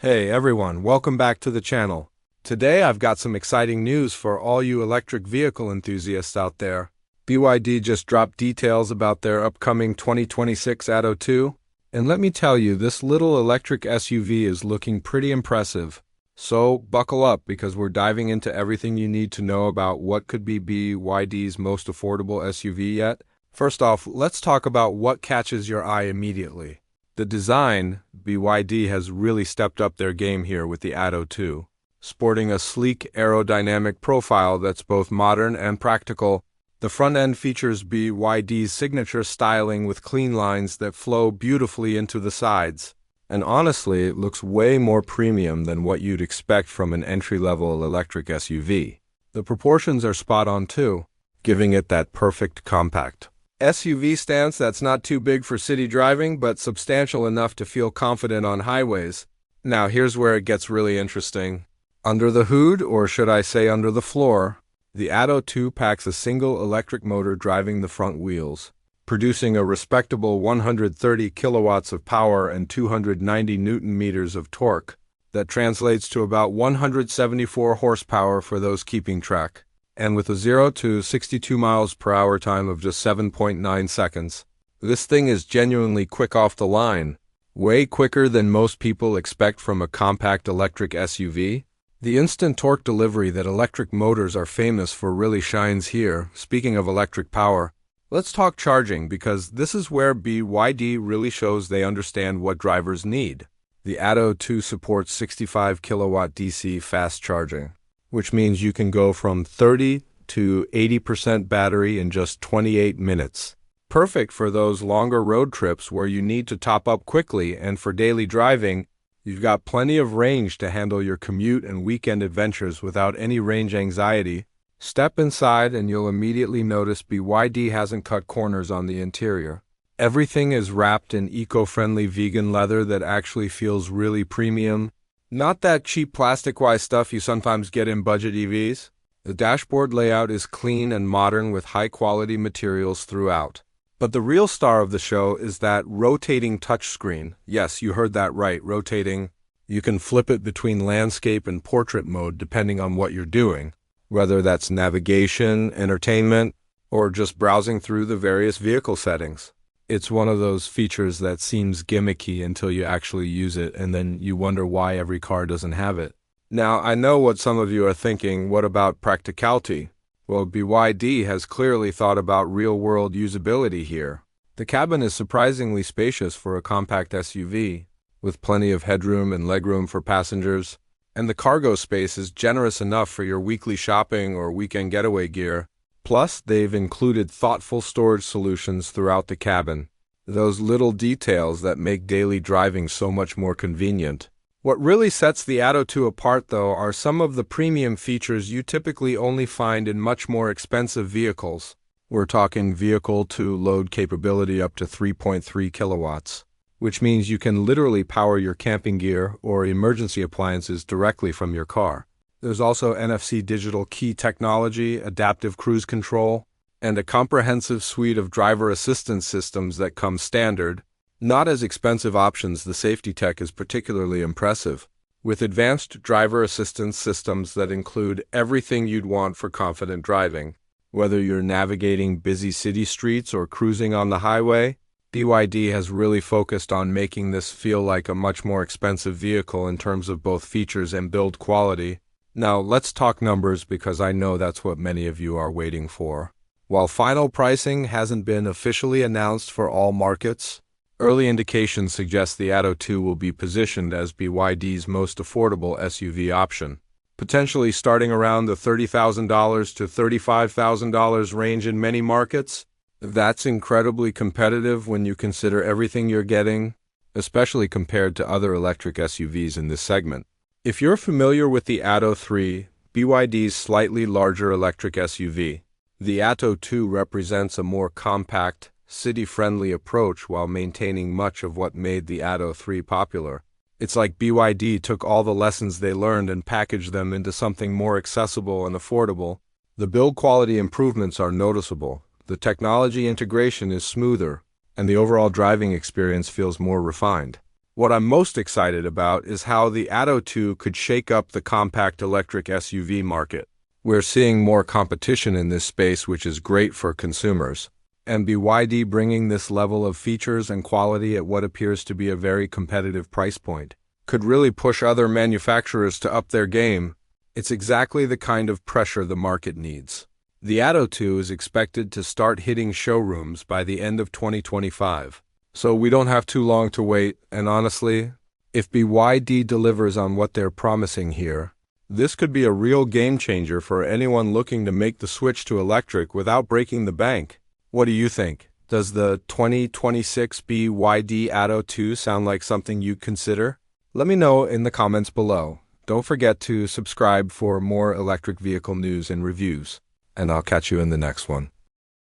Hey everyone, welcome back to the channel. Today I've got some exciting news for all you electric vehicle enthusiasts out there. BYD just dropped details about their upcoming 2026 Atto 2, and let me tell you, this little electric SUV is looking pretty impressive. So buckle up because we're diving into everything you need to know about what could be BYD's most affordable SUV yet. First off, let's talk about what catches your eye immediately. The design. BYD has really stepped up their game here with the Atto 2, sporting a sleek aerodynamic profile that's both modern and practical. The front end features BYD's signature styling with clean lines that flow beautifully into the sides. And honestly, it looks way more premium than what you'd expect from an entry-level electric SUV. The proportions are spot on too, giving it that perfect compact SUV stance that's not too big for city driving, but substantial enough to feel confident on highways. Now here's where it gets really interesting. Under the hood, or should I say under the floor, the Atto 2 packs a single electric motor driving the front wheels, producing a respectable 130 kilowatts of power and 290 newton meters of torque. That translates to about 174 horsepower for those keeping track. And with a 0 to 62 miles per hour time of just 7.9 seconds. This thing is genuinely quick off the line, way quicker than most people expect from a compact electric SUV. The instant torque delivery that electric motors are famous for really shines here. Speaking of electric power, let's talk charging because this is where BYD really shows they understand what drivers need. The Atto 2 supports 65 kilowatt DC fast charging, which means you can go from 30 to 80% battery in just 28 minutes. Perfect for those longer road trips where you need to top up quickly, and for daily driving, you've got plenty of range to handle your commute and weekend adventures without any range anxiety. Step inside and you'll immediately notice BYD hasn't cut corners on the interior. Everything is wrapped in eco-friendly vegan leather that actually feels really premium. Not that cheap plastic-wise stuff you sometimes get in budget EVs. The dashboard layout is clean and modern with high-quality materials throughout. But the real star of the show is that rotating touchscreen. Yes, you heard that right, rotating. You can flip it between landscape and portrait mode depending on what you're doing, whether that's navigation, entertainment, or just browsing through the various vehicle settings. It's one of those features that seems gimmicky until you actually use it, and then you wonder why every car doesn't have it. Now, I know what some of you are thinking, what about practicality? Well, BYD has clearly thought about real-world usability here. The cabin is surprisingly spacious for a compact SUV, with plenty of headroom and legroom for passengers, and the cargo space is generous enough for your weekly shopping or weekend getaway gear. Plus, they've included thoughtful storage solutions throughout the cabin. Those little details that make daily driving so much more convenient. What really sets the Atto 2 apart, though, are some of the premium features you typically only find in much more expensive vehicles. We're talking vehicle-to-load capability up to 3.3 kilowatts, which means you can literally power your camping gear or emergency appliances directly from your car. There's also NFC digital key technology, adaptive cruise control, and a comprehensive suite of driver assistance systems that come standard. Not as expensive options, the safety tech is particularly impressive, with advanced driver assistance systems that include everything you'd want for confident driving. Whether you're navigating busy city streets or cruising on the highway, BYD has really focused on making this feel like a much more expensive vehicle in terms of both features and build quality. Now, let's talk numbers because I know that's what many of you are waiting for. While final pricing hasn't been officially announced for all markets, early indications suggest the Atto 2 will be positioned as BYD's most affordable SUV option, potentially starting around the $30,000 to $35,000 range in many markets. That's incredibly competitive when you consider everything you're getting, especially compared to other electric SUVs in this segment. If you're familiar with the Atto 3, BYD's slightly larger electric SUV, the Atto 2 represents a more compact, city-friendly approach while maintaining much of what made the Atto 3 popular. It's like BYD took all the lessons they learned and packaged them into something more accessible and affordable. The build quality improvements are noticeable, the technology integration is smoother, and the overall driving experience feels more refined. What I'm most excited about is how the Atto 2 could shake up the compact electric SUV market. We're seeing more competition in this space, which is great for consumers. And BYD bringing this level of features and quality at what appears to be a very competitive price point could really push other manufacturers to up their game. It's exactly the kind of pressure the market needs. The Atto 2 is expected to start hitting showrooms by the end of 2025. So we don't have too long to wait, and honestly, if BYD delivers on what they're promising here, this could be a real game changer for anyone looking to make the switch to electric without breaking the bank. What do you think? Does the 2026 BYD Atto 2 sound like something you'd consider? Let me know in the comments below. Don't forget to subscribe for more electric vehicle news and reviews, and I'll catch you in the next one.